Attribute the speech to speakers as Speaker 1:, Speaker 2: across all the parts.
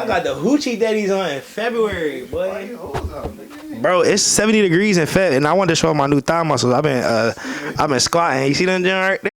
Speaker 1: I got the hoochie daddies on in February, boy.
Speaker 2: Why you hold on, nigga?
Speaker 1: Bro, it's 70 degrees in Feb, and I wanted to show my new thigh muscles. I've been squatting. You see them doing right there?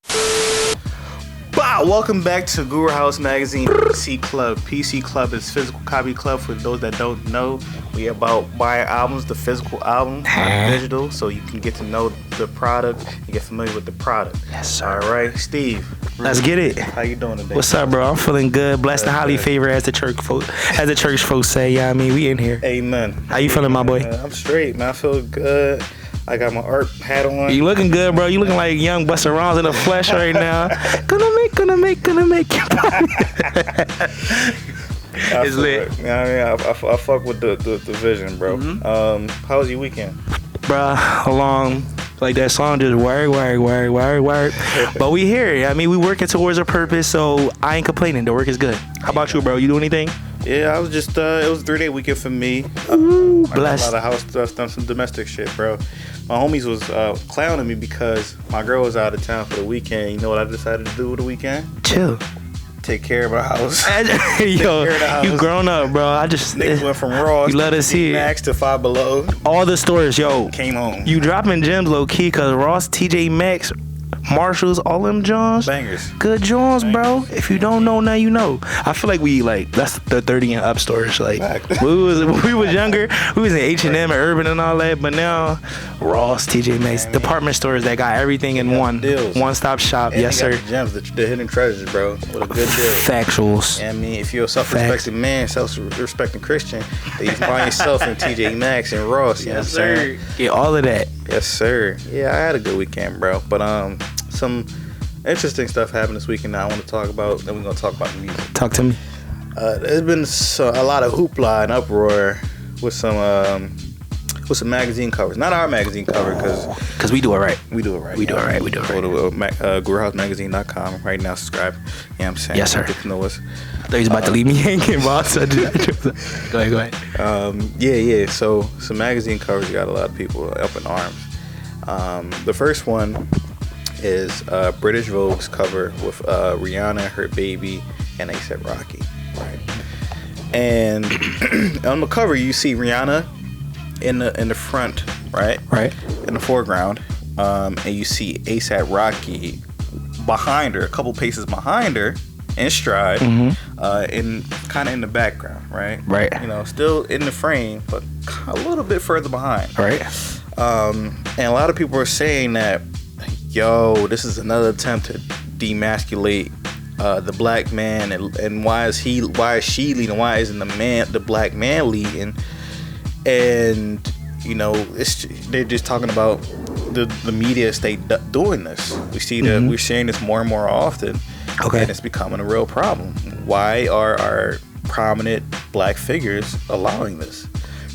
Speaker 1: Wow, welcome back to Guru House Magazine PC Club. PC Club is physical copy club. For those that don't know, we about buying albums, the physical album, not digital, so you can get to know the product and get familiar with the product. Yes, sir.
Speaker 2: All right, Steve.
Speaker 1: Let's get it.
Speaker 2: How you doing today?
Speaker 1: What's up, bro? I'm feeling good, blessed and highly favored, as the church folks say. Yeah, I mean, we in here.
Speaker 2: Amen.
Speaker 1: How you feeling, my boy?
Speaker 2: I'm straight, man. I feel good. I got my art hat on.
Speaker 1: You looking good, bro. You looking like young Busta Rhymes in the flesh right now. Gonna make you proud. It's lit.
Speaker 2: I fuck with the vision, bro.
Speaker 1: Mm-hmm.
Speaker 2: How was your weekend?
Speaker 1: Bruh, along like that song, just work. But we here. I mean, we working towards a purpose, so I ain't complaining. The work is good. How about you, bro? You do anything?
Speaker 2: Yeah, I was just, it was a 3-day weekend for me.
Speaker 1: Ooh,
Speaker 2: I
Speaker 1: blessed.
Speaker 2: got a lot of house stuff, done some domestic shit, bro. My homies was clowning me because my girl was out of town for the weekend. You know what I decided to do with the weekend?
Speaker 1: Chill.
Speaker 2: Take care of our house.
Speaker 1: Yo, you grown up, bro.
Speaker 2: Niggas went from Ross
Speaker 1: you let us see
Speaker 2: Max to Five Below.
Speaker 1: all the stores, yo.
Speaker 2: Came home.
Speaker 1: You dropping gems low key, cause Ross, TJ Maxx, Marshalls, all them Johns.
Speaker 2: Bangers.
Speaker 1: Good Johns, bro. If you don't know, now you know. I feel like that's the 30 and up stores. Like when we was younger, we was in H&M and Urban and all that, but now Ross, TJ Maxx, department stores that got everything in one stop shop.
Speaker 2: And
Speaker 1: yes,
Speaker 2: they
Speaker 1: sir.
Speaker 2: got the gems, the hidden treasures, bro. What a good deal.
Speaker 1: Factuals.
Speaker 2: I mean, if you're a self-respecting man, self-respecting Christian, then you find yourself in TJ Maxx and Ross. You know what I'm saying?
Speaker 1: Yeah, all of that.
Speaker 2: Yes, sir. Yeah, I had a good weekend, bro. But some interesting stuff happened this weekend that I want to talk about. Then we're gonna talk about the music.
Speaker 1: Talk to me.
Speaker 2: There's been a lot of hoopla and uproar with some magazine covers. Not our magazine cover,
Speaker 1: because we do it right.
Speaker 2: We do it right.
Speaker 1: We do it right.
Speaker 2: Go to GuruHouseMagazine.com right now. Subscribe. You know what I'm saying?
Speaker 1: Yes, sir.
Speaker 2: Get to know us.
Speaker 1: I thought he was about to leave me hanging, boss. Go ahead.
Speaker 2: Yeah. So some magazine covers got a lot of people up in arms. The first one is British Vogue's cover with Rihanna, her baby, and A$AP Rocky, right? And on the cover, you see Rihanna in the front, right, in the foreground, and you see A$AP Rocky behind her, a couple paces behind her, in stride, in kind of in the background, right? You know, still in the frame, but a little bit further behind,
Speaker 1: right?
Speaker 2: And a lot of people are saying that, yo, this is another attempt to demasculate the black man, and why is she leading? Why isn't the black man leading? And you know, they're just talking about the media state doing this. We see that we're seeing this more and more often, and it's becoming a real problem. Why are our prominent black figures allowing this,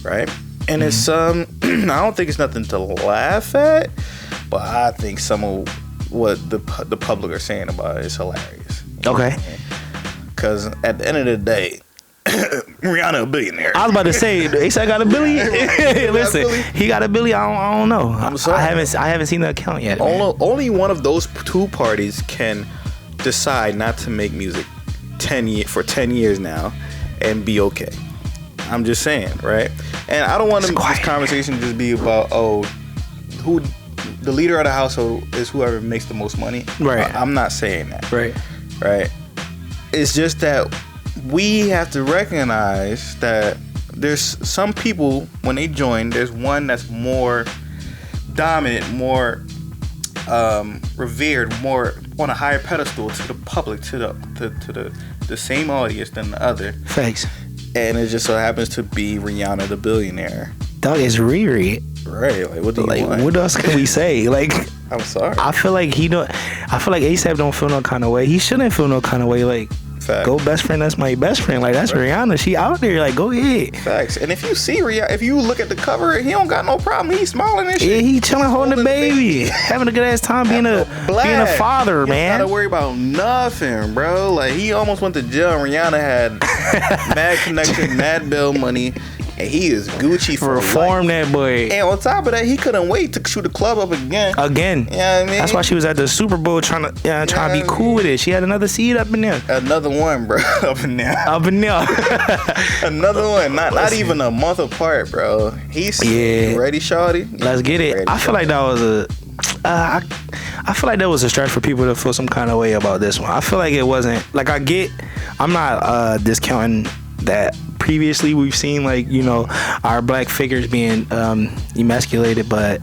Speaker 2: right? And it's I don't think it's nothing to laugh at, but I think some of what the public are saying about it is hilarious.
Speaker 1: Okay.
Speaker 2: Because at the end of the day, Rihanna a billionaire.
Speaker 1: I was about to say, A$AP got a billion. Listen, he got a billion. I don't know.
Speaker 2: I'm sorry.
Speaker 1: I haven't seen the account yet.
Speaker 2: Only one of those two parties can decide not to make music for 10 years now and be okay. I'm just saying, right? And I don't want this conversation to just be about who the leader of the household is, whoever makes the most money.
Speaker 1: Right.
Speaker 2: I'm not saying that.
Speaker 1: Right.
Speaker 2: It's just that we have to recognize that there's some people, when they join, there's one that's more dominant, more revered, more on a higher pedestal to the public, to the same audience than the other.
Speaker 1: Thanks.
Speaker 2: And it just so happens to be Rihanna the billionaire.
Speaker 1: Dog, is Riri.
Speaker 2: Right. Like, what do you want?
Speaker 1: What else can we say? Like,
Speaker 2: I'm sorry.
Speaker 1: I feel like A$AP don't feel no kind of way. He shouldn't feel no kind of way. Like,
Speaker 2: Fact.
Speaker 1: Go best friend, that's my best friend. Like, that's Rihanna. She out there. Like, go ahead.
Speaker 2: Facts. And if you see Rihanna, if you look at the cover, he don't got no problem. He's smiling and shit.
Speaker 1: Yeah, he chilling, holding the baby. Having a good ass time being a father, man.
Speaker 2: You don't gotta worry about nothing, bro. Like, he almost went to jail. Rihanna had mad connection, mad bill money. And he is Gucci for
Speaker 1: reform
Speaker 2: life.
Speaker 1: that boy.
Speaker 2: And on top of that, he couldn't wait to shoot the club up again.
Speaker 1: Again.
Speaker 2: You know what I mean?
Speaker 1: That's why she was at the Super Bowl trying to be cool with it. She had another seed up in there.
Speaker 2: Another one, bro. Up in there. Another one. Not even a month apart, bro. He's ready, shawty.
Speaker 1: Let's get it. I feel like that was I feel like that was a stretch for people to feel some kind of way about this one. I feel like it wasn't like I'm not discounting that previously we've seen like, you know, our black figures being emasculated, but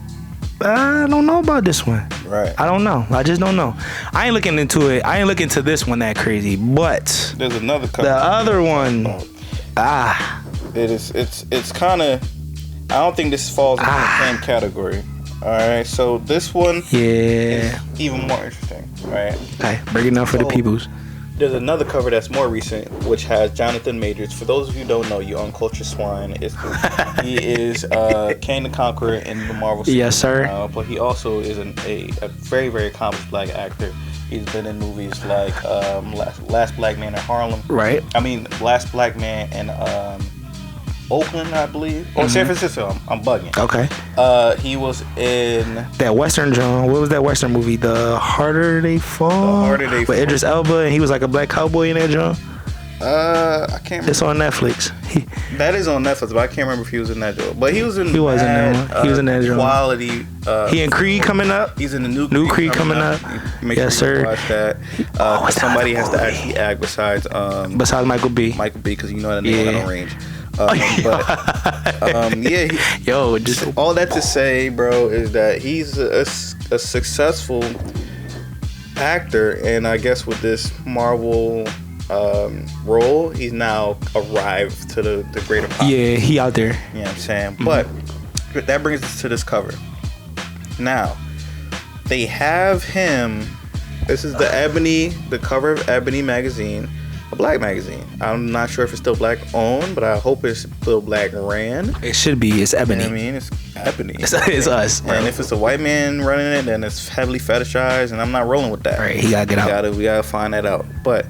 Speaker 1: I don't know about this one.
Speaker 2: Right.
Speaker 1: I don't know. I just don't know. I ain't looking into it. I ain't looking into this one that crazy, but
Speaker 2: there's another cover.
Speaker 1: The other one.
Speaker 2: It's kind of, I don't think this falls in the same category. All right, so this one is even more interesting, right?
Speaker 1: Okay, break it down for the peoples.
Speaker 2: There's another cover that's more recent, which has Jonathan Majors. For those of you who don't know, you uncultured swine. He is Kang the Conqueror in the Marvel series.
Speaker 1: Yes, sir.
Speaker 2: But he also is a very, very accomplished black actor. He's been in movies like Last Black Man in Harlem.
Speaker 1: Right.
Speaker 2: I mean, Last Black Man in Oakland, I believe. Or San Francisco. I'm bugging.
Speaker 1: Okay.
Speaker 2: He was in
Speaker 1: that Western John. What was that Western movie? The Harder They Fall. With Idris Elba, and he was like a black cowboy in that John.
Speaker 2: I can't remember.
Speaker 1: It's on Netflix.
Speaker 2: That is on Netflix, but I can't remember if he was in that joint. But he was in.
Speaker 1: He was in that one. He was in that joint.
Speaker 2: Quality.
Speaker 1: He in Creed coming up.
Speaker 2: He's in the new
Speaker 1: Creed coming up.
Speaker 2: Make sure you watch that. Somebody has to actually act besides
Speaker 1: Michael B.
Speaker 2: Because you know that nigga got no range. Just all that to say, bro, is that he's a successful actor, and I guess with this Marvel role, he's now arrived to the greater pop.
Speaker 1: Yeah, he out there.
Speaker 2: You know what I'm saying? But that brings us to this cover. Now, they have him. This is the cover of Ebony magazine. A black magazine. I'm not sure if it's still black owned, but I hope it's still black ran.
Speaker 1: It should be. It's Ebony.
Speaker 2: You know what I mean? It's Ebony.
Speaker 1: It's us.
Speaker 2: And if it's a white man running it, then it's heavily fetishized, and I'm not rolling with that.
Speaker 1: Right, he gotta get out.
Speaker 2: We gotta find that out. But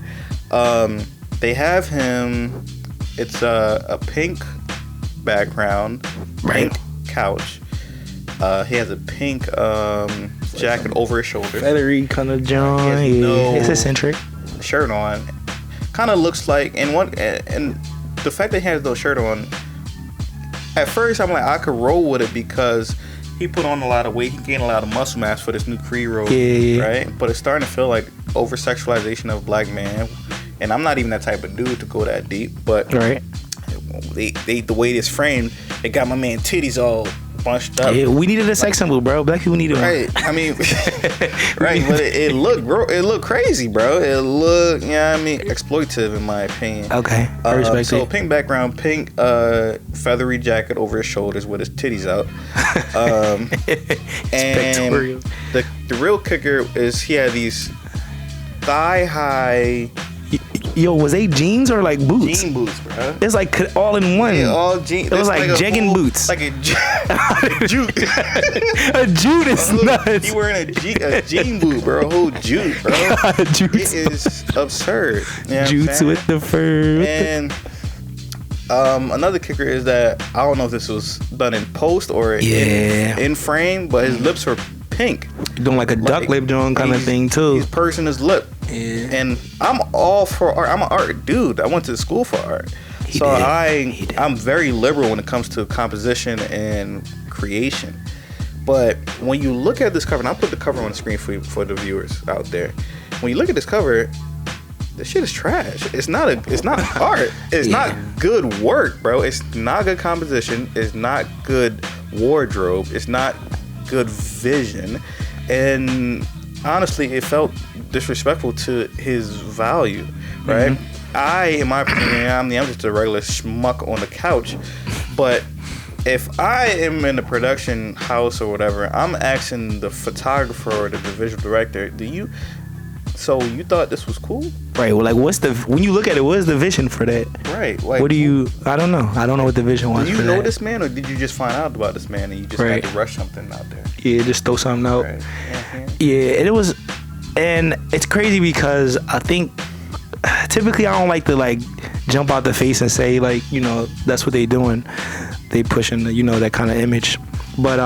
Speaker 2: they have him. It's a pink background, pink couch. He has a pink jacket over his shoulder.
Speaker 1: Feathery kind of John. It's eccentric.
Speaker 2: Shirt on. Kind of looks like, and the fact that he has no shirt on, at first I'm like, I could roll with it because he put on a lot of weight, he gained a lot of muscle mass for this new Creed role, right? But it's starting to feel like over sexualization of a black man, and I'm not even that type of dude to go that deep, but
Speaker 1: right.
Speaker 2: The way it's framed, it got my man titties all bunched up.
Speaker 1: Yeah, we needed a sex symbol, bro. Black people needed one.
Speaker 2: Right. I mean, right. But it looked crazy, bro. It looked, exploitative in my opinion.
Speaker 1: Okay. I respect
Speaker 2: so
Speaker 1: it.
Speaker 2: pink background, pink feathery jacket over his shoulders with his titties out. And the real kicker is he had these thigh high.
Speaker 1: Yo, was they jeans or like boots?
Speaker 2: Jean boots, bro.
Speaker 1: It's like all in one.
Speaker 2: Yeah, all jeans.
Speaker 1: It was like jegging boots.
Speaker 2: Like a jute.
Speaker 1: A jute is nuts.
Speaker 2: He wearing a jean boot, bro. A whole jute, bro. It is absurd. You know
Speaker 1: Jutes with the fur.
Speaker 2: And another kicker is that I don't know if this was done in post or in frame, but his lips were pink.
Speaker 1: Doing like a duck lip joint kind of thing too.
Speaker 2: He's pursing his lip. Yeah. And I'm all for art. I'm an art dude. I went to school for art. I'm very liberal when it comes to composition and creation. But when you look at this cover, and I'll put the cover on the screen for the viewers out there. When you look at this cover, this shit is trash. It's not art. It's not good work, bro. It's not good composition. It's not good wardrobe. It's not good vision. And honestly, it felt disrespectful to his value, right? In my opinion, I'm just a regular schmuck on the couch. But if I am in the production house or whatever, I'm asking the photographer or the visual director, so you thought this was cool?
Speaker 1: Right. Well, like, when you look at it, what is the vision for that?
Speaker 2: Right. Like,
Speaker 1: I don't know. I don't know what the vision was.
Speaker 2: Do you know this man, or did you just find out about this man and you just had to rush something out there?
Speaker 1: Yeah, just throw something out.
Speaker 2: Right.
Speaker 1: Yeah, it was, and it's crazy because I think typically I don't like to like jump out the face and say like, you know, that's what they doing. They pushing the, you know, that kind of image. But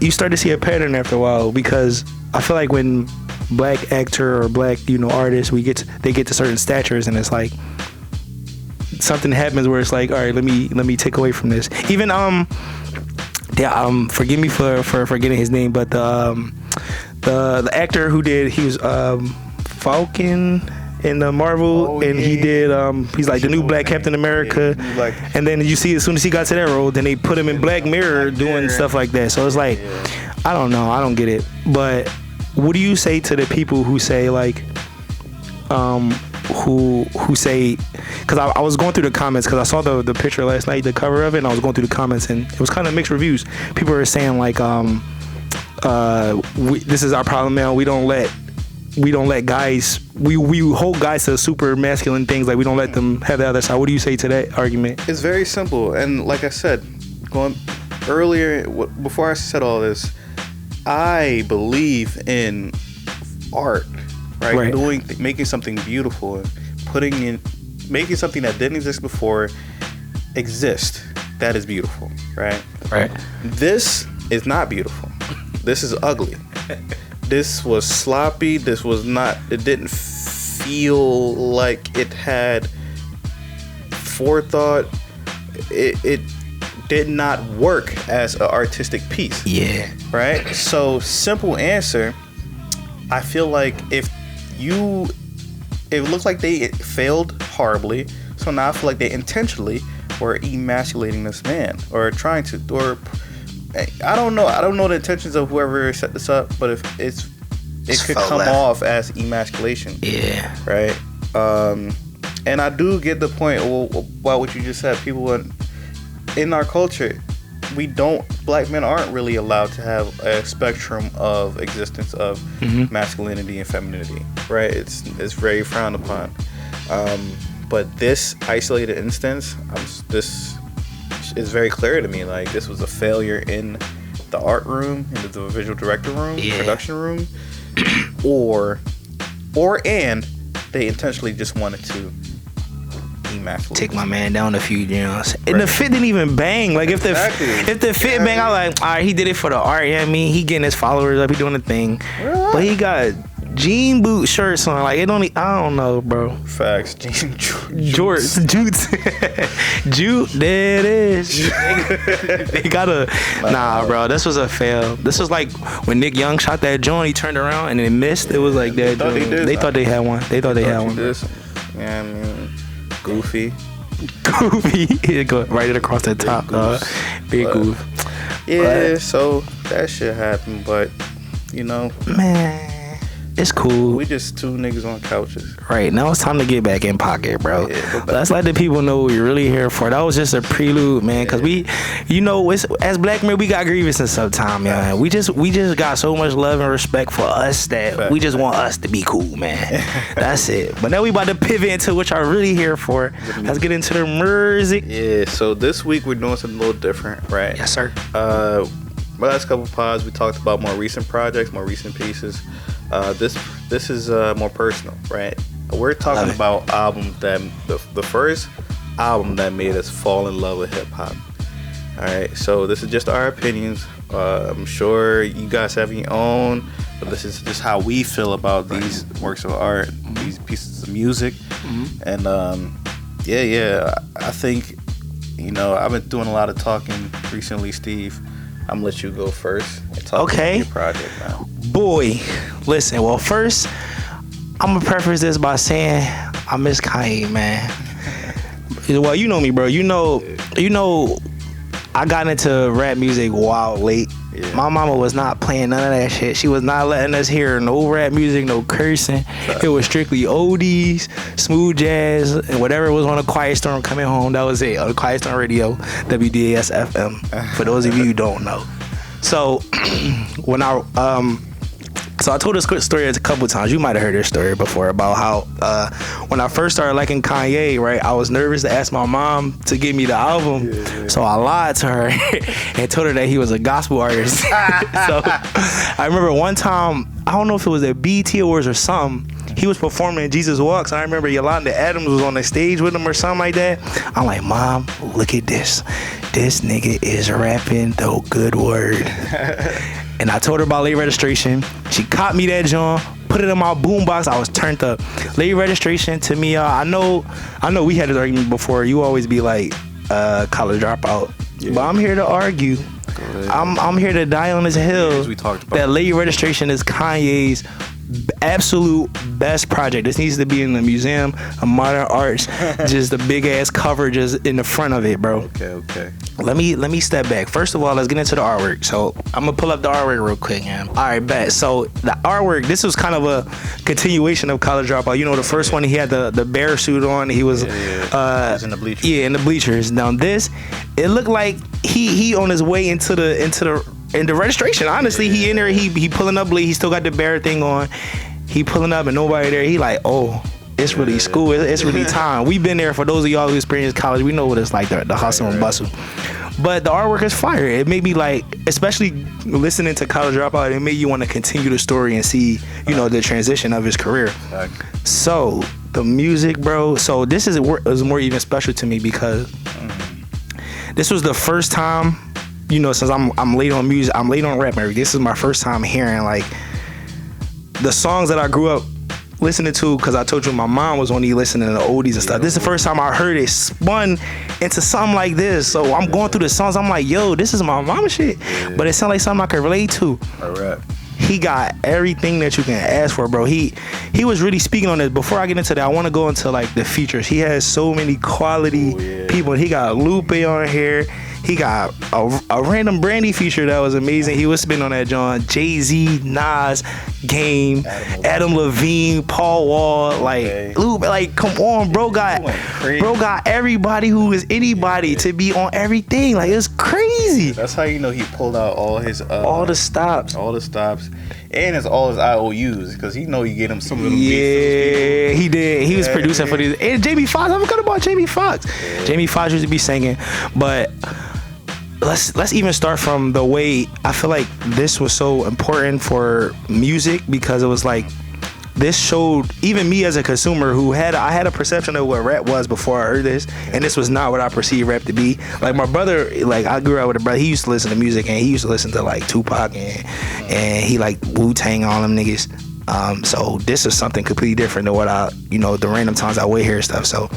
Speaker 1: you start to see a pattern after a while, because I feel like when black actor or black, you know, artists, they get to certain statures, and it's like something happens where it's like, all right, let me take away from this. Even forgive me for forgetting his name, but the actor who was Falcon in the Marvel, he did he's like the new Black Captain America, and then you see as soon as he got to that role, then they put him in Black Mirror doing stuff like that. So it's like, I don't know, I don't get it. But what do you say to the people who say like who say, because I was going through the comments, because I saw the picture last night, the cover of it, and I was going through the comments, and it was kind of mixed reviews. People were saying like this is our problem now, we don't let guys, we hold guys to super masculine things, like we don't let them have the other side. What do you say to that argument?
Speaker 2: It's very simple, and like I said, going earlier, before I said all this, I believe in art, right? Making something beautiful, and making something that didn't exist before exist. That is beautiful, right?
Speaker 1: Right.
Speaker 2: This is not beautiful. This is ugly. This was sloppy. This was not. It didn't feel like it had forethought. It did not work as an artistic piece.
Speaker 1: Yeah.
Speaker 2: Right? So, simple answer, I feel like it looks like they failed horribly. So now I feel like they intentionally were emasculating this man, or trying to, or I don't know the intentions of whoever set this up, but if it could come off as emasculation. Yeah. Right? And I do get the point about what you just said. People in our culture, black men aren't really allowed to have a spectrum of existence of masculinity and femininity, right? It's very frowned upon. But this isolated instance, this is very clear to me. Like, this was a failure in the art room, in the visual director room, production room, and they intentionally just wanted to
Speaker 1: take my man down a few jams, and the fit didn't even bang. Like if the fit bang, I was like, all right, he did it for the art. You know what I mean? He getting his followers up, he doing the thing, but he got jean boot shirts on. Like, it don't. I don't know, bro.
Speaker 2: Facts. Jean
Speaker 1: jorts, jutes, jute. There it is. They gotta. Nah, bro. This was a fail. This was like when Nick Young shot that joint. He turned around and it missed. It was like that. They thought they had one. They thought they had one.
Speaker 2: Yeah, I mean, goofy.
Speaker 1: It go right across the top. Big goof.
Speaker 2: Yeah. But, so that shit happened, but you know,
Speaker 1: man. It's cool.
Speaker 2: We just two niggas on couches.
Speaker 1: Right. Now it's time to get back in pocket, bro. Yeah, let's let the people know what we're really here for. That was just a prelude, man. Because we, you know, as black men, we got grievances sometimes, man. We just got so much love and respect for us that we just want us to be cool, man. That's it. But now we about to pivot into what y'all really here for. Let's get into the music.
Speaker 2: Yeah. So this week we're doing something a little different, right?
Speaker 1: Yes, sir.
Speaker 2: My last couple pods, we talked about more recent projects, more recent pieces. This is more personal, right? We're talking about albums that the first album that made us fall in love with hip hop. All right, so this is just our opinions. I'm sure you guys have your own, but this is just how we feel about these works of art, these pieces of music, and I think, you know, I've been doing a lot of talking recently, Steve. I'm gonna let you go first and talk about your project now.
Speaker 1: Boy, listen. Well, first, I'm gonna preface this by saying I miss Kanye, man. Well, you know me, bro. You know, I got into rap music wild late. Yeah. My mama was not playing none of that shit. She was not letting us hear no rap music, no cursing. It was strictly oldies, smooth jazz, and whatever was on a Quiet Storm coming home. That was it. On a Quiet Storm radio, WDAS FM. For those of you who don't know. So when I So I told this quick story a couple times. You might have heard this story before about how when I first started liking Kanye, right, I was nervous to ask my mom to give me the album. Yeah. So I lied to her and told her that he was a gospel artist. So I remember one time, I don't know if it was at BET Awards or something, he was performing in Jesus Walks. I remember Yolanda Adams was on the stage with him or something like that. I'm like, Mom, look at this. This nigga is rapping the good word. And I told her about late registration. She caught me that joint, put it in my boombox. I was turned up. Late registration to me, I know we had this argument before. You always be like, college dropout. Yeah. But I'm here to argue. I'm here to die on this hill. We talked about that late registration is Kanye's absolute best project. This needs to be in the Museum of Modern Arts. Just the big ass cover just in the front of it, bro.
Speaker 2: Okay.
Speaker 1: Let me step back. First of all, let's get into the artwork. So I'm gonna pull up the artwork real quick, man. All right, bet. So the artwork, this was kind of a continuation of College Dropout. You know, the first one he had the bear suit on. He was,
Speaker 2: he was in the bleachers.
Speaker 1: Yeah, in the bleachers. Now this, it looked like he on his way into the registration. Honestly, he in there. He pulling up late. He still got the bear thing on. He pulling up and nobody there. He like, oh, it's really school. It's really time. We've been there. For those of y'all who experienced college, we know what it's like, the hustle and bustle. But the artwork is fire. It made me like, especially listening to College Dropout, it made you want to continue the story and see, you know, the transition of his career. So the music, bro. So this was more even special to me because this was the first time, you know, since I'm late on music, I'm late on rap. This is my first time hearing like the songs that I grew up listening to, because I told you my mom was only listening to the oldies and stuff. This is the first time I heard it spun into something like this. So I'm going through the songs. I'm like, yo, this is my mama shit. But it sounds like something I can relate to.
Speaker 2: All right.
Speaker 1: He got everything that you can ask for, bro. He was really speaking on this. Before I get into that, I want to go into like the features. He has so many quality people. He got Lupe on here. He got a random Brandy feature that was amazing. He was spinning on that John. Jay-Z, Nas, Game, Adam Levine, Paul Wall, like Lupe, like come on, bro got everybody who is anybody to be on everything. Like it's crazy.
Speaker 2: That's how you know he pulled out all his
Speaker 1: all the stops,
Speaker 2: and it's all his IOUs, because he know you get him some of them beats.
Speaker 1: Yeah, he did. He was producing for these. And Jamie Foxx, I forgot about Jamie Foxx. Jamie Foxx used to be singing, but let's even start from the way I feel like this was so important for music, because it was like this showed even me as a consumer who I had a perception of what rap was before I heard this, and this was not what I perceived rap to be. Like my brother, like I grew up with a brother, he used to listen to music, and he used to listen to like Tupac and he like Wu-Tang, all them niggas. So this is something completely different than what I, you know, the random times I would hear stuff. So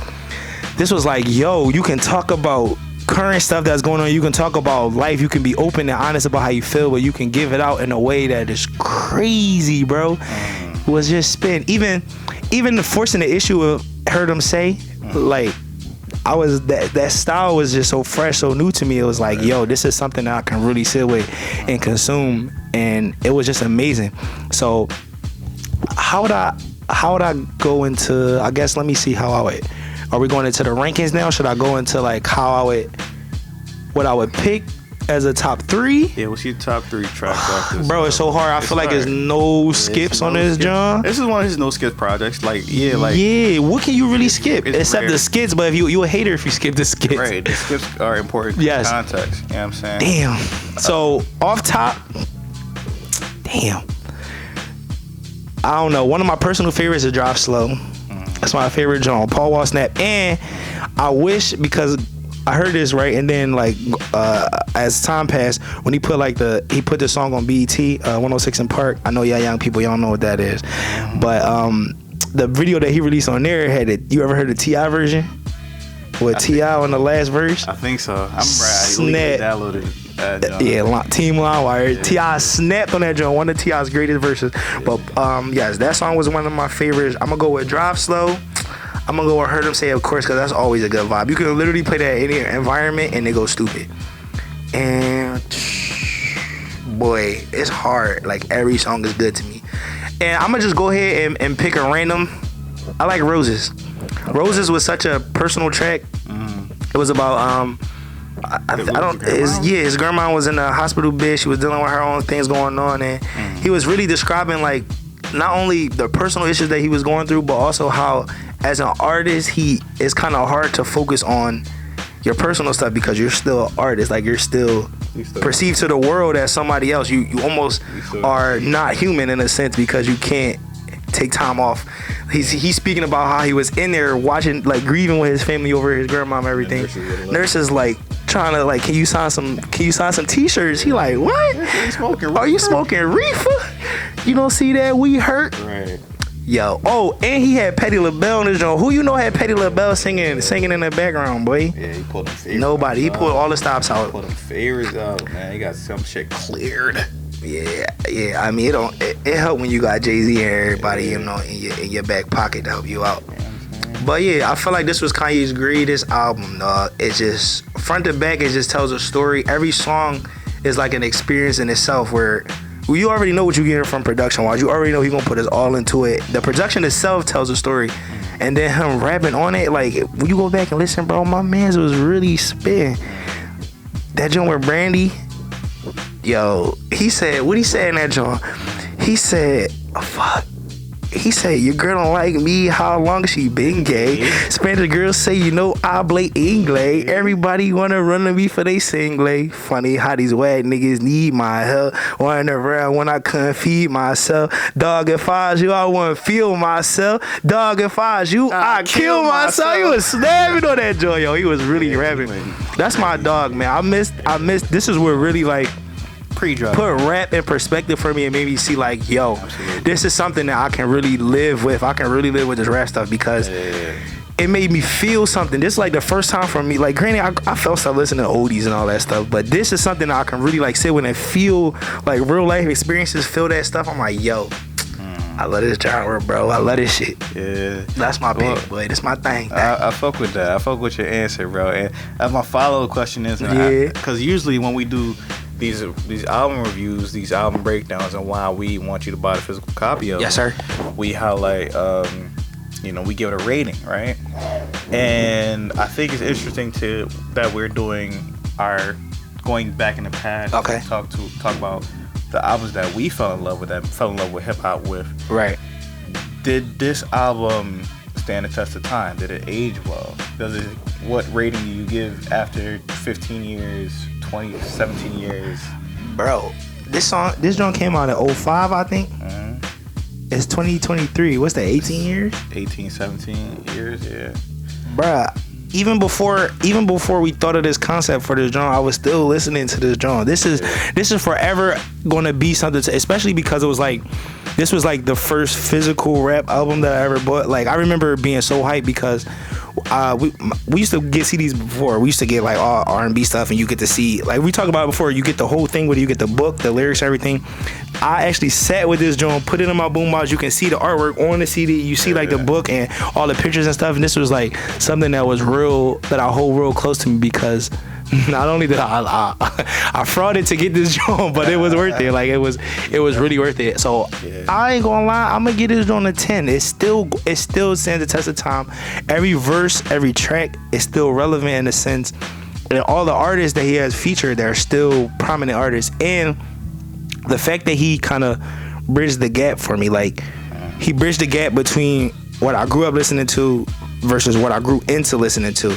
Speaker 1: this was like, yo, you can talk about current stuff that's going on, you can talk about life, you can be open and honest about how you feel, but you can give it out in a way that is crazy, bro. It was just spin. Even forcing the issue of heard him say, like I was that style was just so fresh, so new to me. It was like, yo, this is something that I can really sit with and consume, and it was just amazing. So how would I go into, I guess, let me see how I would. Are we going into the rankings now? Should I go into like what I would pick as a top 3?
Speaker 2: Yeah, what's your top 3 tracks off this?
Speaker 1: Bro, it's so hard. I feel like there's no skips on this, John.
Speaker 2: This is one of his no skip projects. Like,
Speaker 1: what can you really skip? Except the skits, but if you a hater if you skip the skits.
Speaker 2: Right, the skips are important context. You know what I'm saying?
Speaker 1: Damn. So, off top, damn. I don't know. One of my personal favorites is Drive Slow. That's my favorite John. Paul Wall Snap. And I wish, because I heard this right, and then like as time passed, when he put the song on BET 106 in Park. I know y'all young people, y'all know what that is. But the video that he released on there had it. You ever heard the T.I. version with T.I. on the last verse?
Speaker 2: I think so. I'm right. I downloaded it.
Speaker 1: Team LimeWire. T.I. snapped on that joint. One of T.I.'s greatest verses. But yes, that song was one of my favorites. I'm gonna go with Drive Slow. I'm gonna go with Heard Him Say, of course, because that's always a good vibe. You can literally play that in any environment and it goes stupid. And boy, it's hard. Like every song is good to me. And I'm gonna just go ahead and pick a random. I like Roses. Roses was such a personal track. It was about I don't. His grandma was in the hospital bed. She was dealing with her own things going on, and he was really describing like not only the personal issues that he was going through, but also how as an artist, it's kind of hard to focus on your personal stuff because you're still an artist. Like you're still perceived to the world as somebody else. You almost are not human in a sense because you can't take time off. He's speaking about how he was in there watching, like grieving with his family over his grandma and everything. Nurses like trying to like, can you sign some t-shirts? He like, what? Are you smoking reefer? You don't see that we hurt? Right. Yo, and he had Patti LaBelle in his joint. Who you know had Patti LaBelle singing in the background, boy?
Speaker 2: Yeah, he pulled them favorites.
Speaker 1: Nobody. He pulled all the stops out.
Speaker 2: He pulled them favorites out, man. He got some shit cleared.
Speaker 1: Yeah. I mean, it helped when you got Jay-Z and everybody, you know, in your back pocket to help you out. But yeah, I feel like this was Kanye's greatest album, dog. It just front to back, it just tells a story. Every song is like an experience in itself where you already know what you're getting from production wise. You already know he's gonna put his all into it. The production itself tells a story. And then him rapping on it, like when you go back and listen, bro, my man's was really spitting. That joint with Brandy, yo, he said, what he said in that joint? He said, fuck. He said, your girl don't like me, how long she been gay? Spanish girls say, you know, I play English. Everybody wanna run to me for they single. Funny how these whack niggas need my help. Running around when I couldn't feed myself. Dog, if I was you, I wouldn't feel myself. Dog, if I was you, I'd kill myself. He was snapping on that joint, yo. He was really rapping. That's my dog, man. I missed, this is where really like, put rap in perspective for me and made me see like, yo, this is something that I can really live with. I can really live with this rap stuff because it made me feel something. This is like the first time for me. Like, granted, I felt stuff listening to oldies and all that stuff, but this is something that I can really like sit with and feel like real life experiences, feel that stuff. I'm like, yo, I love this genre, bro. I love this shit. Yeah. That's my pick, boy. That's my thing.
Speaker 2: I fuck with that. I fuck with your answer, bro. And my follow-up question is, because usually when we do these album reviews, these album breakdowns, and why we want you to buy the physical copy of
Speaker 1: yes, sir.
Speaker 2: We highlight, we give it a rating, right? And I think it's interesting that we're doing going back in the past.
Speaker 1: Okay.
Speaker 2: Talk about the albums that we fell in love with, hip hop with.
Speaker 1: Right.
Speaker 2: Did this album stand the test of time? Did it age well? What rating do you give after 15 years? 17 years,
Speaker 1: bro. This joint came out in 2005, I think. It's 2023. What's that? 18 years?
Speaker 2: 17 years, yeah.
Speaker 1: Bruh, even before we thought of this concept for this joint, I was still listening to this joint. This is forever gonna be something, especially because this was like the first physical rap album that I ever bought. Like, I remember being so hyped because we used to get CDs before. We used to get like all R&B stuff, and you get to see, like we talked about it before, you get the whole thing where you get the book, the lyrics, everything. I actually sat with this joint, put it in my boombox. You can see the artwork on the CD. You see like the book and all the pictures and stuff. And this was like something that was real, that I hold real close to me, because not only did I frauded to get this joint, but it was worth it. Like it was really worth it. So I ain't gonna lie, I'm gonna get this joint a 10. It still stands the test of time. Every verse, every track is still relevant in a sense. And all the artists that he has featured, they're still prominent artists. And the fact that he kind of bridged the gap for me, like he bridged the gap between what I grew up listening to versus what I grew into listening to.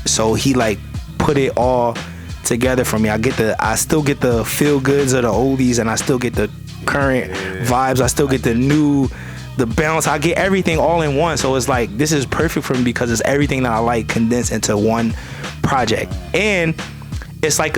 Speaker 1: So he like put it all together for me. I still get the feel goods of the oldies, and I still get the current vibes. I still get the bounce. I get everything all in one. So it's like, this is perfect for me because it's everything that I like condensed into one project. And it's like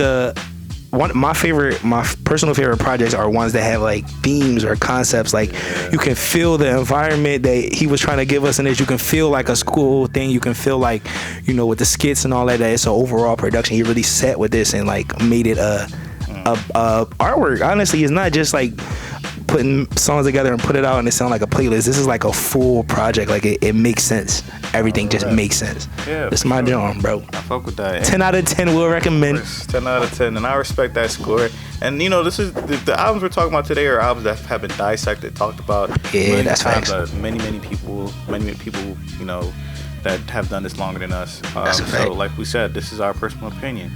Speaker 1: my personal favorite projects are ones that have like themes or concepts. Like you can feel the environment that he was trying to give us in this. You can feel like a school thing. You can feel like, with the skits and all that it's an overall production. He really sat with this and like made it a artwork. Honestly, it's not just like putting songs together and put it out and it sound like a playlist. This is like a full project. Like it makes sense. Everything just makes sense. Yeah, it's my job, bro.
Speaker 2: I fuck with that.
Speaker 1: 10 out of 10 will recommend.
Speaker 2: 10 out of 10, and I respect that score. And this is the albums we're talking about today are albums that have been dissected, talked about.
Speaker 1: Yeah, that's facts.
Speaker 2: Many people, that have done this longer than us.
Speaker 1: That's a fact.
Speaker 2: So like we said, this is our personal opinion.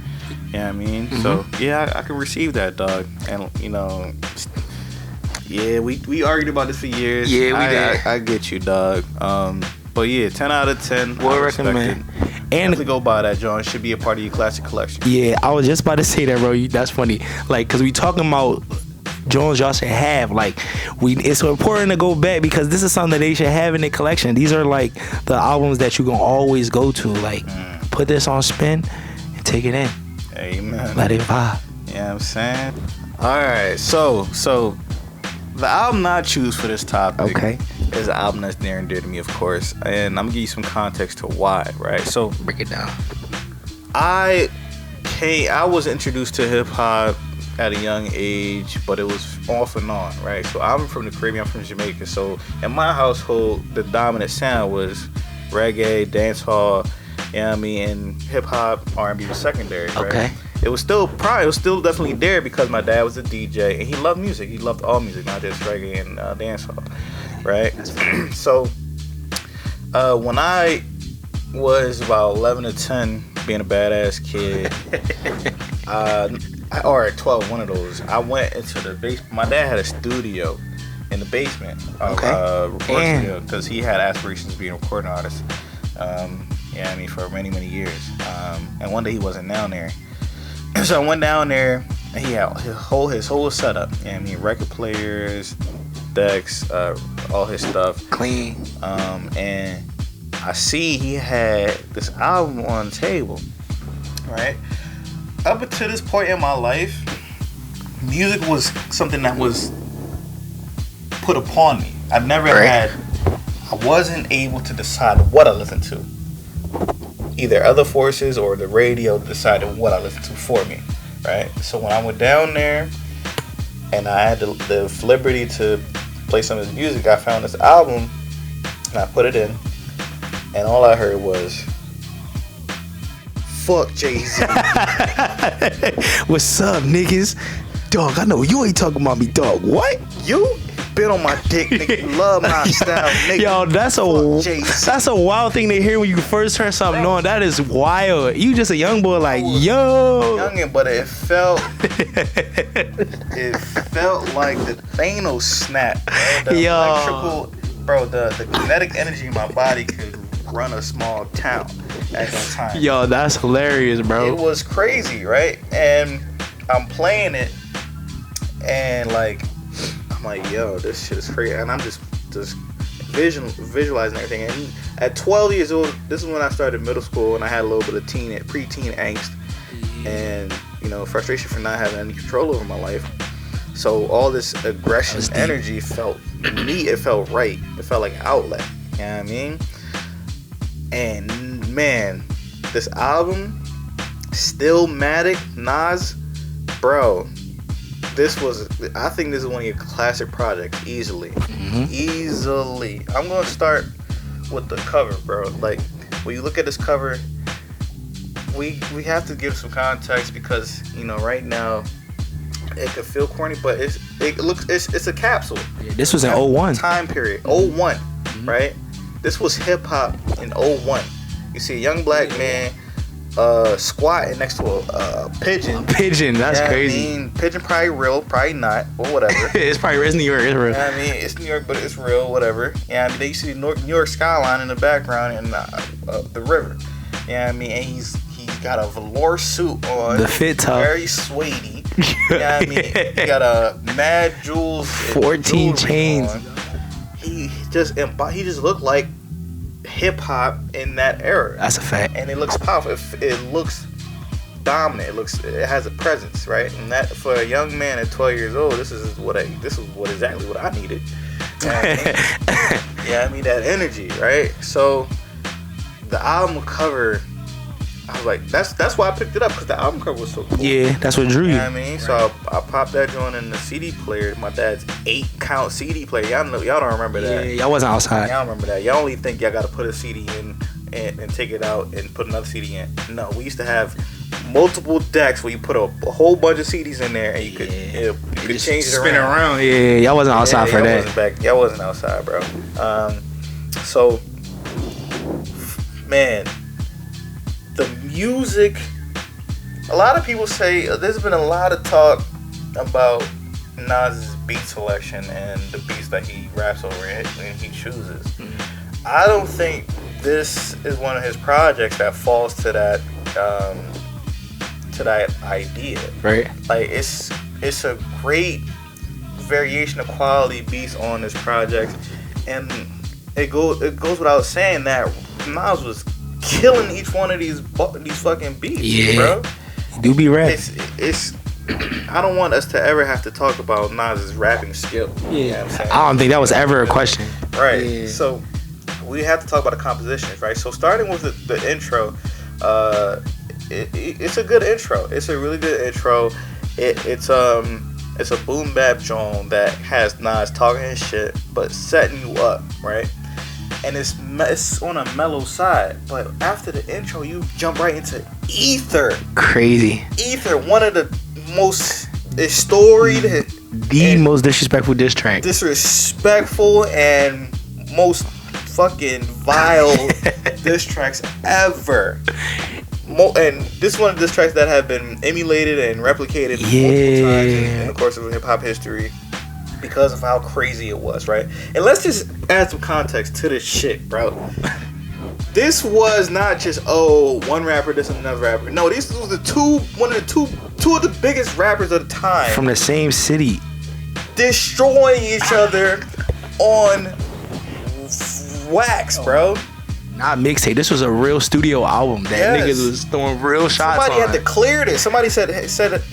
Speaker 2: You know what I mean? So yeah, I can receive that, dog. And you know, yeah, we argued about this for years.
Speaker 1: Yeah, we did.
Speaker 2: I get you, dog. But yeah, 10 out of 10.
Speaker 1: Would recommend.
Speaker 2: And to go buy that, John, should be a part of your classic collection.
Speaker 1: Yeah, I was just about to say that, bro. That's funny. Like, cause we talking about Jones, y'all should have. Like, it's important to go back because this is something that they should have in their collection. These are like the albums that you can always go to. Like, put this on spin and take it in.
Speaker 2: Amen.
Speaker 1: Let it vibe.
Speaker 2: You know what I'm saying? All right, so the album I choose for this topic is an album that's near and dear to me, of course, and I'm gonna give you some context to why, right? So
Speaker 1: break it down.
Speaker 2: I was introduced to hip hop at a young age, but it was off and on, right? So I'm from the Caribbean, I'm from Jamaica, so in my household, the dominant sound was reggae, dancehall, you know what I mean, and hip hop, R&B was secondary, right?
Speaker 1: Okay.
Speaker 2: It was still definitely there because my dad was a DJ and he loved music. He loved all music, not just reggae and dancehall, right? So when I was about 11 or 10, being a badass kid, or 12, one of those, I went into the basement. My dad had a studio in the basement of recording studio because he had aspirations of being a recording artist. Yeah, I mean, for many, many years. And one day he wasn't down there. So I went down there and he had his whole setup. You know what I mean, record players, decks, all his stuff.
Speaker 1: Clean.
Speaker 2: And I see he had this album on the table, right? Up until this point in my life, music was something that was put upon me. I wasn't able to decide what I listened to. Either other forces or the radio decided what I listened to for me, right? So when I went down there and I had the liberty to play some of his music, I found this album and I put it in, and all I heard was, fuck Jay-Z.
Speaker 1: What's up, niggas? Dog, I know you ain't talking about me, dog. What?
Speaker 2: You been on my dick, nigga. You love my style, nigga.
Speaker 1: Yo, that's a wild thing to hear when you first turn something on. That is wild. You just a young boy, like, yo.
Speaker 2: Youngin', but it felt like the Thanos snap. The kinetic energy in my body could run a small town at that time.
Speaker 1: Yo, that's hilarious, bro.
Speaker 2: It was crazy, right? And I'm playing it, and like, I'm like, yo, this shit is crazy, and I'm just visualizing everything. And at 12 years old, this is when I started middle school, and I had a little bit of preteen angst, and frustration for not having any control over my life. So all this aggression, energy felt neat. It felt right. It felt like an outlet. You know what I mean? And man, this album, Stillmatic, Nas, bro. I think this is one of your classic projects, easily. Easily. I'm gonna start with the cover, bro. Like, when you look at this cover, we have to give some context because right now it could feel corny, but it's a capsule.
Speaker 1: Yeah, this was in 01.
Speaker 2: Time period. 01, right? This was hip hop in 01. You see a young black man squatting next to a pigeon.
Speaker 1: A pigeon, that's crazy.
Speaker 2: I mean, pigeon probably real, probably not, or whatever.
Speaker 1: It's New York, it's real.
Speaker 2: I mean, it's New York, but it's real, whatever. Yeah, I mean, you see the New York skyline in the background and the river. Yeah, I mean, and he's got a velour suit on.
Speaker 1: The fit tough.
Speaker 2: Very suede. Yeah, I mean, he got a mad jewels.
Speaker 1: 14 chains.
Speaker 2: On. He just looked like hip hop in that era.
Speaker 1: That's a fact.
Speaker 2: And it looks powerful. It looks dominant. It has a presence, right? And that, for a young man at 12 years old, this is exactly what I needed. Yeah, I mean that energy, right? So the album cover, I was like, that's why I picked it up, because the album cover was so cool.
Speaker 1: Yeah, that's what drew you.
Speaker 2: You know what I mean? Right. So I popped that joint in the CD player, my dad's 8-count CD player. Y'all don't remember that.
Speaker 1: Yeah, y'all wasn't outside.
Speaker 2: Y'all remember that. Y'all only think y'all got to put a CD in and take it out and put another CD in. No, we used to have multiple decks where you put a whole bunch of CDs in there and you could change it
Speaker 1: spin around. Yeah, y'all wasn't outside for that.
Speaker 2: Y'all wasn't outside, bro. So man, the music. A lot of people say there's been a lot of talk about Nas's beat selection and the beats that he raps over and he chooses. Mm-hmm. I don't think this is one of his projects that falls to that idea.
Speaker 1: Right.
Speaker 2: Like it's a great variation of quality beats on this project, and it goes without saying that Nas was killing each one of these fucking beats, bro.
Speaker 1: Do be rap.
Speaker 2: It's I don't want us to ever have to talk about Nas's rapping skill.
Speaker 1: Yeah,
Speaker 2: you know what I'm saying?
Speaker 1: I don't think that was ever a question.
Speaker 2: Right.
Speaker 1: Yeah.
Speaker 2: So we have to talk about the compositions, right? So starting with the intro, it's a good intro. It's a really good intro. It's a boom bap joint that has Nas talking his shit, but setting you up, right? And it's on a mellow side, but after the intro, you jump right into Ether.
Speaker 1: Crazy.
Speaker 2: Ether, one of the most storied,
Speaker 1: most disrespectful diss track.
Speaker 2: Disrespectful and most fucking vile diss tracks ever. And this is one of the diss tracks that have been emulated and replicated multiple times in the course of hip hop history because of how crazy it was, right? And let's just add some context to this shit, bro. This was not just one rapper dissing another rapper. No, this was two of the biggest rappers of the time
Speaker 1: from the same city,
Speaker 2: destroying each other on wax, bro.
Speaker 1: Not mixtape. This was a real studio album that niggas was throwing real shots.
Speaker 2: Somebody had to clear this. Somebody said,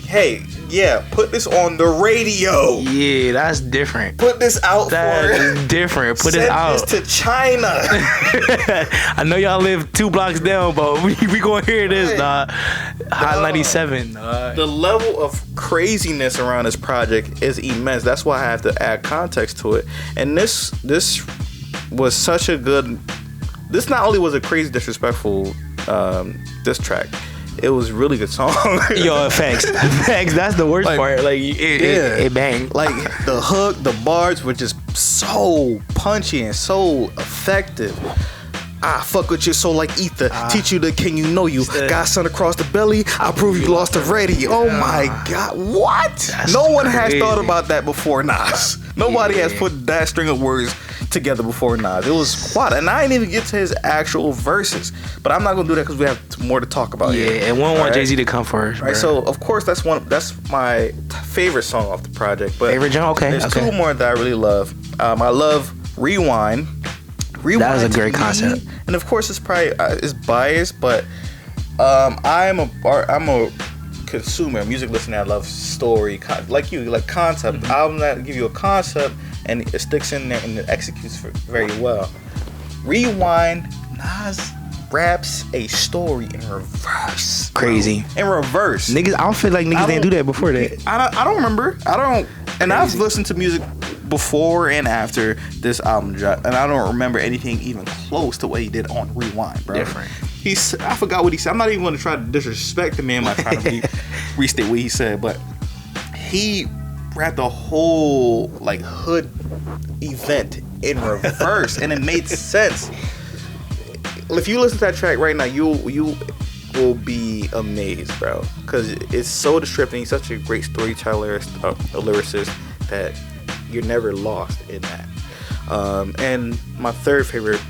Speaker 2: hey, yeah, put this on the radio.
Speaker 1: Yeah, that's different.
Speaker 2: Put this out
Speaker 1: That's different. Put it out.
Speaker 2: Send this to China.
Speaker 1: I know y'all live 2 blocks down, but we gonna hear this, dog. Hot 97.
Speaker 2: The level of craziness around this project is immense. That's why I have to add context to it. And this was such a good. This not only was a crazy disrespectful diss track, it was a really good song.
Speaker 1: Yo, facts. That's the worst part. Like it banged.
Speaker 2: Like the hook, the bars were just so punchy and so effective. I fuck with your soul like ether. Teach you the king you know you. Got sun across the belly. I prove you lost already. Oh my god, what? No one has thought about that before Nas. Nobody has put that string of words together before Nas. It was quad, and I didn't even get to his actual verses. But I'm not gonna do that because we have more to talk about.
Speaker 1: Yeah, and we don't want Jay-Z to come first.
Speaker 2: Right. So of course that's my favorite song off the project. But
Speaker 1: favorite John? Okay.
Speaker 2: There's two more that I really love. I love Rewind.
Speaker 1: That was a great concept.
Speaker 2: And of course, it's probably it's biased, but I'm a consumer, a music listener. I love story, like you, like concept. Mm-hmm. Album that give you a concept and it sticks in there and it executes very well. Rewind, Nas raps a story in reverse.
Speaker 1: Crazy.
Speaker 2: In reverse.
Speaker 1: Niggas, I don't feel like niggas didn't do that before that.
Speaker 2: I don't remember. And I've listened to music before and after this album drop, and I don't remember anything even close to what he did on Rewind, bro.
Speaker 1: Different.
Speaker 2: I forgot what he said. I'm not even going to try to disrespect the man by trying to restate what he said, but he rapped the whole like hood event in reverse, and it made sense. If you listen to that track right now, you will be amazed, bro, because it's so descriptive. He's such a great storyteller, a lyricist, that you're never lost in that. And my third favorite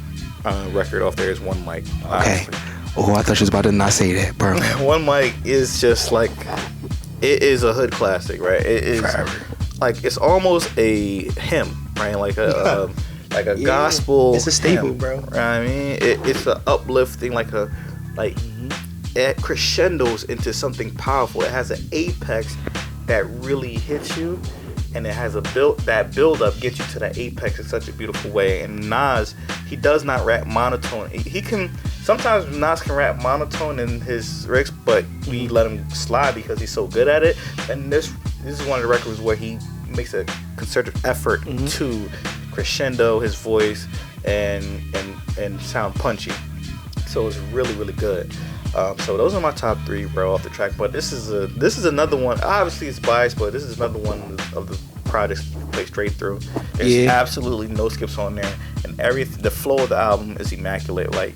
Speaker 2: record off there is One Mic.
Speaker 1: Okay. Oh, I thought you was about to not say that, bro.
Speaker 2: One Mic is just like, it is a hood classic, right? It is forever. Like, it's almost a hymn, right? Like a gospel.
Speaker 1: It's a staple,
Speaker 2: hymn,
Speaker 1: bro.
Speaker 2: Right? I mean, it's an uplifting, it crescendos into something powerful. It has an apex that really hits you, and it has that build up gets you to that apex in such a beautiful way. And Nas, he does not rap monotone. Sometimes Nas can rap monotone in his lyrics, but we let him slide because he's so good at it. And this is one of the records where he makes a concerted effort to crescendo his voice and sound punchy. So it's really, really good. So those are my top 3, bro, off the track. But this is another one. Obviously, it's biased, but this is another one of the projects you can play straight through. There's absolutely no skips on there, and the flow of the album is immaculate. Like,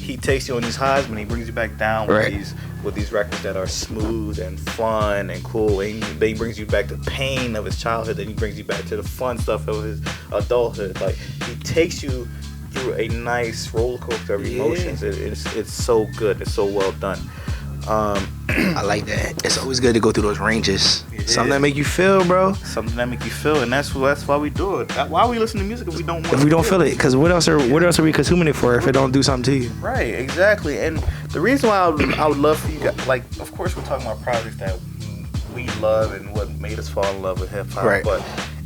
Speaker 2: he takes you on these highs, but he brings you back down with these records that are smooth and fun and cool. And then he brings you back the pain of his childhood. Then he brings you back to the fun stuff of his adulthood. Like, he takes you through a nice roller coaster of emotions. It's so good. It's so well done.
Speaker 1: I like that. It's always good to go through those ranges. Something that make you feel, bro.
Speaker 2: Something that make you feel, and that's why we do it. Why we listen to music if we don't
Speaker 1: feel it? Because what else are we consuming it for if it don't do something to you?
Speaker 2: Right, exactly. And the reason why I would love for you guys, like, of course we're talking about projects that we love and what made us fall in love with hip hop.
Speaker 1: Right.
Speaker 2: But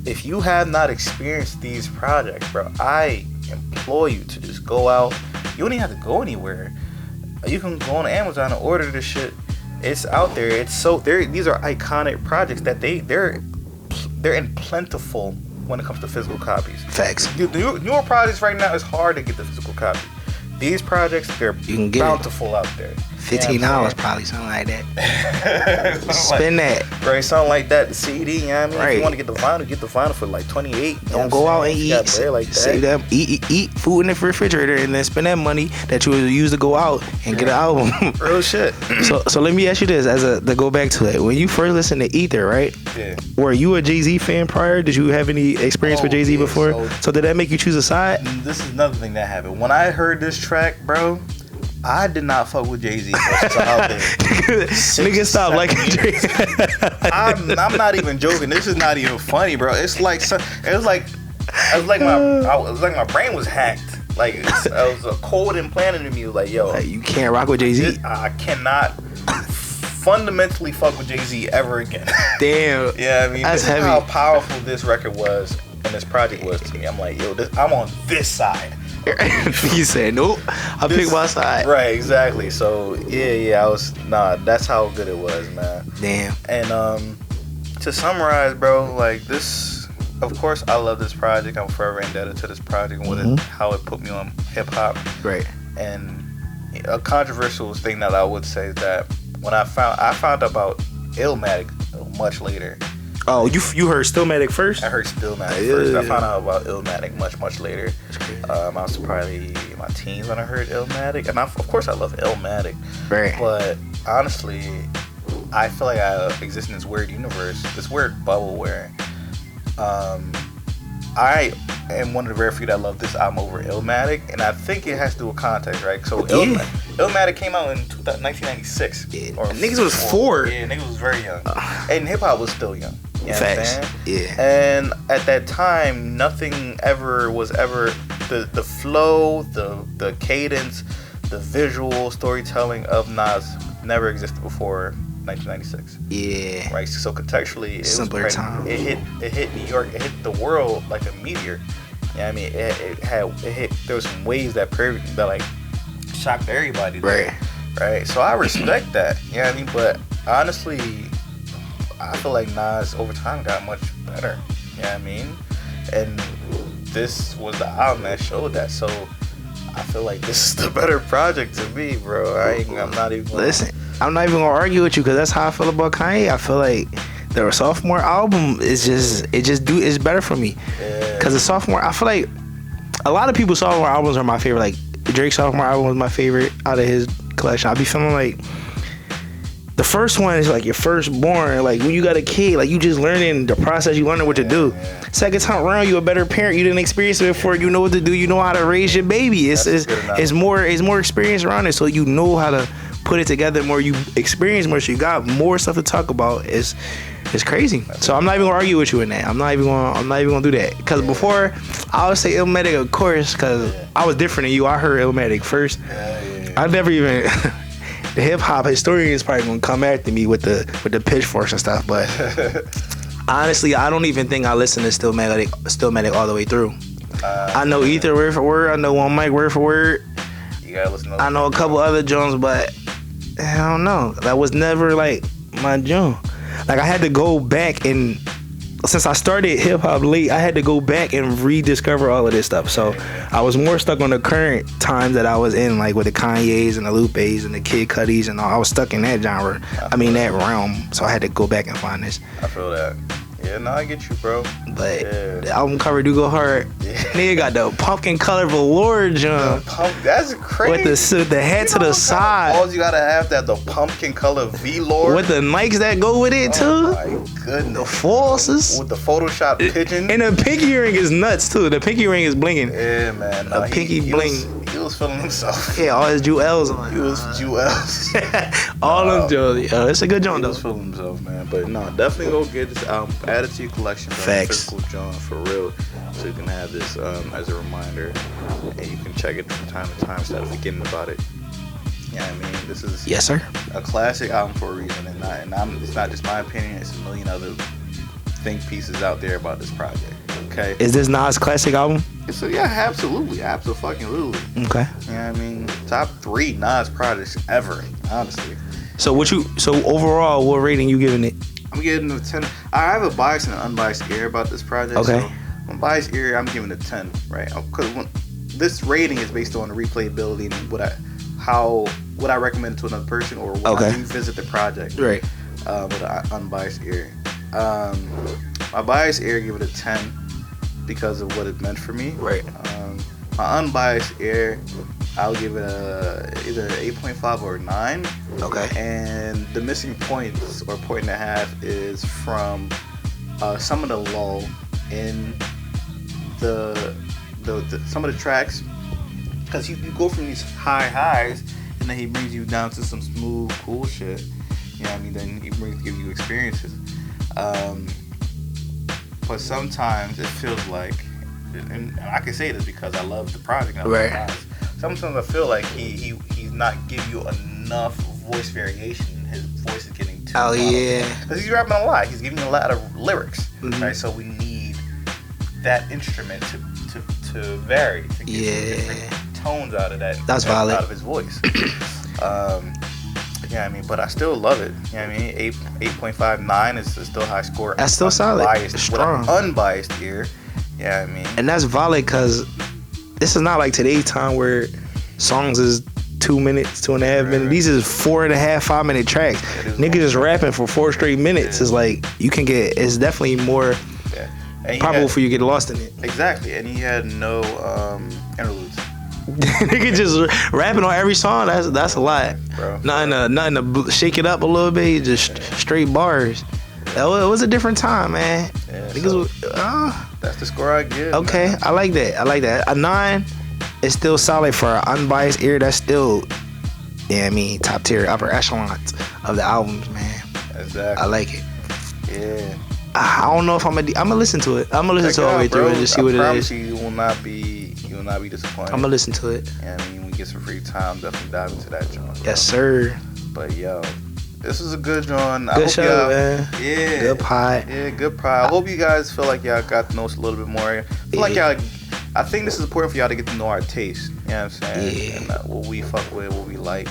Speaker 2: if you have not experienced these projects, bro, I implore you to just go out. You don't even have to go anywhere. You can go on Amazon and order this shit. It's out there. It's so these are iconic projects that they're in plentiful when it comes to physical copies.
Speaker 1: Facts.
Speaker 2: The newer projects right now, it's hard to get the physical copy. These projects, they're bountiful out there.
Speaker 1: $15 probably, something like that. Spend that.
Speaker 2: Right, something like that. The CD, you know what I mean?
Speaker 1: Right.
Speaker 2: If you want to get the vinyl for like $28.
Speaker 1: Don't go out and eat.
Speaker 2: Like that.
Speaker 1: Save that. Eat food in the refrigerator and then spend that money that you would use to go out and get an album.
Speaker 2: Real shit.
Speaker 1: So let me ask you this, to go back to it. When you first listened to Ether, right?
Speaker 2: Yeah.
Speaker 1: Were you a Jay-Z fan prior? Did you have any experience with Jay-Z before? So did that make you choose a side?
Speaker 2: This is another thing that happened. When I heard this track, bro, I did not fuck with Jay-Z.
Speaker 1: Nigga, stop liking Jay-Z.
Speaker 2: I'm not even joking. This is not even funny, bro. It was like my brain was hacked. Like, it was a code implanted in me. Like, yo,
Speaker 1: you can't rock with Jay-Z.
Speaker 2: I cannot fundamentally fuck with Jay-Z ever again.
Speaker 1: Damn.
Speaker 2: Yeah, I mean,
Speaker 1: that's heavy.
Speaker 2: How powerful this record was and this project was to me. I'm like, yo, I'm on this side.
Speaker 1: You said nope. I picked my side.
Speaker 2: Right, exactly. So yeah, that's how good it was, man.
Speaker 1: Damn.
Speaker 2: And to summarize, bro, like, this, of course I love this project. I'm forever indebted to this project and how it put me on hip hop.
Speaker 1: Right.
Speaker 2: And a controversial thing that I would say is that when I found out about Illmatic much later.
Speaker 1: Oh, you heard Stillmatic first?
Speaker 2: I heard Stillmatic first. I found out about Illmatic much later. I was probably in my teens when I heard Illmatic, and of course I love Illmatic.
Speaker 1: Right.
Speaker 2: But honestly, I feel like I exist in this weird universe, this weird bubble where I am one of the very few that love this album over Illmatic, and I think it has to do with context, right? So Illmatic came out in 1996.
Speaker 1: Yeah. Niggas was 4.
Speaker 2: Yeah, niggas was very young, and hip hop was still young. You know
Speaker 1: Facts.
Speaker 2: What I'm
Speaker 1: saying?
Speaker 2: Yeah. And at that time, nothing was ever the flow, the cadence, the visual storytelling of Nas never existed before 1996.
Speaker 1: Yeah.
Speaker 2: Right. So contextually, it
Speaker 1: simpler
Speaker 2: was
Speaker 1: time.
Speaker 2: It hit New York. It hit the world like a meteor. Yeah. I mean, it hit. There was some waves that like shocked everybody. There, right. So I respect that. You know what I mean? But honestly, I feel like Nas over time got much better. You know what I mean? And this was the album that showed that. So I feel like this is the better project to me, bro. I'm not even gonna...
Speaker 1: Listen, I'm not even gonna argue with you because that's how I feel about Kanye. I feel like the sophomore album is it's better for me. Because the sophomore, I feel like a lot of people's sophomore albums are my favorite. Like Drake's sophomore album was my favorite out of his collection. I be feeling like the first one is like your firstborn, like when you got a kid, like you just learning the process, you learning what to do. Second time around, you a better parent, you didn't experience it before, you know what to do, you know how to raise your baby. It's more experience around it, so you know how to put it together more, you experience more, so you got more stuff to talk about. It's crazy. So I'm not even gonna argue with you in that. I'm not even gonna do that. Cause before I would say Illmatic, of course, cause I was different than you. I heard Illmatic first. I never even the hip hop historians probably gonna come after me with the pitchforks and stuff, but honestly, I don't even think I listened to Stillmatic all the way through. I know Ether word for word. I know One Mic word for word.
Speaker 2: You gotta listen to
Speaker 1: I know a couple other Jones, but I don't know. That was never like my Jones. Like I had to go back and since I started hip hop late, I had to go back and rediscover all of this stuff. So I was more stuck on the current times that I was in, like with the Kanye's and the Lupes and the Kid Cudis and all. I was stuck in that genre. I mean that realm. So I had to go back and find this.
Speaker 2: I feel that. Yeah, no, I get you, bro.
Speaker 1: But the album cover do go hard. Yeah. Nigga got the pumpkin color velour jump.
Speaker 2: That's crazy.
Speaker 1: With the hat to the side.
Speaker 2: All you gotta have that the pumpkin color velour.
Speaker 1: With the Nikes that go with it too.
Speaker 2: Oh my goodness.
Speaker 1: The forces.
Speaker 2: With the Photoshop pigeon.
Speaker 1: And the pinky ring is nuts too. The pinky ring is blinging.
Speaker 2: Yeah, man. No,
Speaker 1: the pinky bling.
Speaker 2: He was feeling himself.
Speaker 1: Yeah, all his jewels on.
Speaker 2: He was jewels.
Speaker 1: All them jewels. Yo, it's a good joint though.
Speaker 2: He was feeling himself, man. But no, definitely go get this album. Add it to your collection.
Speaker 1: Facts.
Speaker 2: Physical John, for real. So you can have this as a reminder. And you can check it from time to time instead of forgetting about it. Yeah, I mean, this is
Speaker 1: yes, sir.
Speaker 2: A classic album for a reason. It's not just my opinion. It's a million other think pieces out there about this project. Okay.
Speaker 1: Is this Nas' classic album?
Speaker 2: Yeah, absolutely. Absolutely.
Speaker 1: Okay.
Speaker 2: Yeah, I mean, top 3 Nas projects ever, honestly.
Speaker 1: So overall, what rating you giving it?
Speaker 2: I'm giving it a 10. I have a biased and an unbiased ear about this project.
Speaker 1: Okay.
Speaker 2: So unbiased ear, I'm giving it a 10, right? Because this rating is based on the replayability and what I recommend to another person or when I revisit the project.
Speaker 1: Right.
Speaker 2: With an unbiased ear. My biased ear, give it a 10 because of what it meant for me.
Speaker 1: Right.
Speaker 2: My unbiased ear, I'll give it either an 8.5 or a 9.
Speaker 1: Okay.
Speaker 2: And the missing points or point and a half is from some of the lull in the some of the tracks, because you go from these high highs and then he brings you down to some smooth, cool shit. You know what I mean? Then he brings give you experiences. But sometimes it feels like, and I can say this because I love the project.
Speaker 1: Right.
Speaker 2: Sometimes I feel like he's not giving you enough voice variation. His voice is getting too because he's rapping a lot. He's giving you a lot of lyrics, right? So we need that instrument to vary, to get some different tones out of that.
Speaker 1: That's valid.
Speaker 2: Out of his voice. Yeah, I mean, but I still love it. You know what I mean? 8.5, 9 is still high score.
Speaker 1: That's still solid.
Speaker 2: Strong. With an unbiased ear. Yeah, I mean.
Speaker 1: And that's valid because this is not like today's time where songs is 2 minutes, 2.5 minutes. These is 4.5, 5 minute tracks. Niggas is rapping for 4 straight minutes. It's like it's definitely more probable for you to get lost in it.
Speaker 2: Exactly. And he had no interludes.
Speaker 1: Nigga just rapping on every song. That's a lot.
Speaker 2: Bro.
Speaker 1: Nothing to shake it up a little bit. Just straight bars. It was a different time, man.
Speaker 2: Yeah, that's the score I give.
Speaker 1: Okay, man. I like that. A 9 is still solid for an unbiased ear. That's still, top tier, upper echelons of the albums, man.
Speaker 2: Exactly.
Speaker 1: I like it.
Speaker 2: Yeah.
Speaker 1: I don't know if I'm gonna listen to it. I'm gonna listen to it all the way through and just see what it is.
Speaker 2: I promise you will not be disappointed.
Speaker 1: I'm gonna listen to it.
Speaker 2: Yeah, I mean, when we get some free time, definitely dive into that joint.
Speaker 1: Yes, sir.
Speaker 2: But yo, this is a good joint.
Speaker 1: Good show, man.
Speaker 2: Yeah.
Speaker 1: Good pod.
Speaker 2: Yeah, good pod. I hope you guys feel like y'all got to know us a little bit more. I think this is important for y'all to get to know our taste. You know what I'm saying?
Speaker 1: Yeah.
Speaker 2: And what we fuck with, what we like.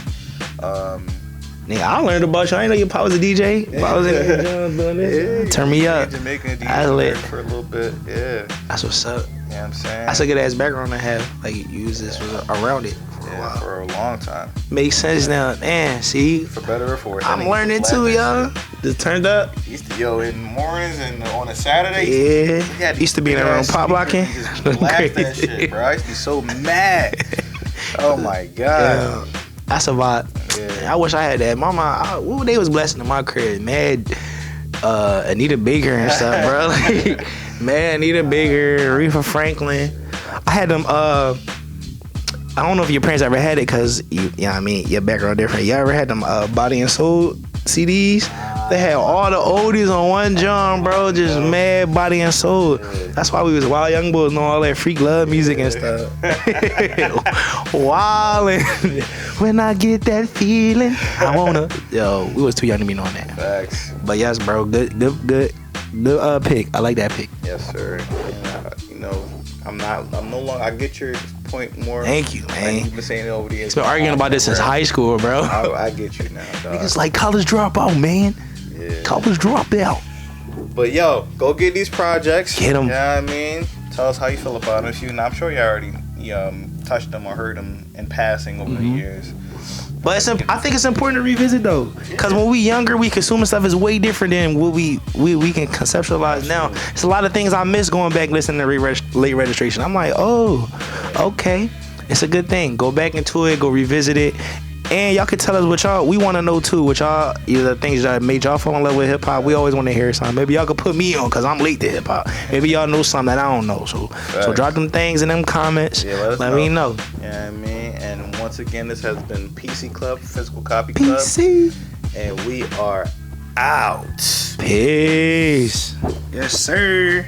Speaker 1: Nigga, I learned about you. I didn't know your pop was a DJ. I was in there doing this.
Speaker 2: Yeah,
Speaker 1: turn me up.
Speaker 2: Jamaican DJ for a little bit. Yeah.
Speaker 1: That's what's up.
Speaker 2: You know what I'm saying?
Speaker 1: That's a good ass background to have. Like, use this around it for a while.
Speaker 2: For a long time.
Speaker 1: Makes sense now. Man, see?
Speaker 2: For better or for worse.
Speaker 1: I'm learning too, y'all. Just turned up.
Speaker 2: In the mornings and on a Saturday.
Speaker 1: Yeah. Used to be in the room pop locking.
Speaker 2: Just blast that shit, bro. I used to be so mad. Oh my God.
Speaker 1: Yeah. That's a vibe. Yeah. I wish I had that. Mama, what they was blessing in my crib? Mad Anita Baker and stuff, bro. Like, mad Anita Baker, Aretha Franklin. I had them. I don't know if your parents ever had it because you know what I mean, your background different. You ever had them Body and Soul CDs? They had all the oldies on one joint, bro. Just mad Body and Soul. That's why we was wild young boys, know all that freak love music and stuff. Wild. When I get that feeling, I wanna. Yo, we was too young to be knowing that.
Speaker 2: Facts.
Speaker 1: But yes, bro, good pick. I like that pick.
Speaker 2: Yes, sir. And, I'm no longer. I get your point more.
Speaker 1: Thank you, man.
Speaker 2: You've been saying it over the years.
Speaker 1: Been arguing about this since high school, bro.
Speaker 2: I get you now, dog.
Speaker 1: Niggas like college dropout, man.
Speaker 2: Yeah.
Speaker 1: College dropout.
Speaker 2: But yo, go get these projects.
Speaker 1: Get them.
Speaker 2: You know what I mean? Tell us how you feel about them. I'm sure you already touched them or heard them in passing over the years.
Speaker 1: But I think it's important to revisit though, because when we younger, we consuming stuff is way different than what we can conceptualize now. It's a lot of things I miss going back listening to late registration. I'm like, oh, okay, it's a good thing. Go back into it, go revisit it, and y'all can tell us what y'all. We want to know too, what y'all either things that made y'all fall in love with hip hop. We always want to hear something. Maybe y'all could put me on because I'm late to hip hop. Maybe y'all know something that I don't know. So drop them things in them comments.
Speaker 2: Yeah,
Speaker 1: let me know.
Speaker 2: Yeah, I mean, and once again, this has been PC Club, Physical Copy Club,
Speaker 1: PC,
Speaker 2: and we are out.
Speaker 1: Peace.
Speaker 2: Yes, sir.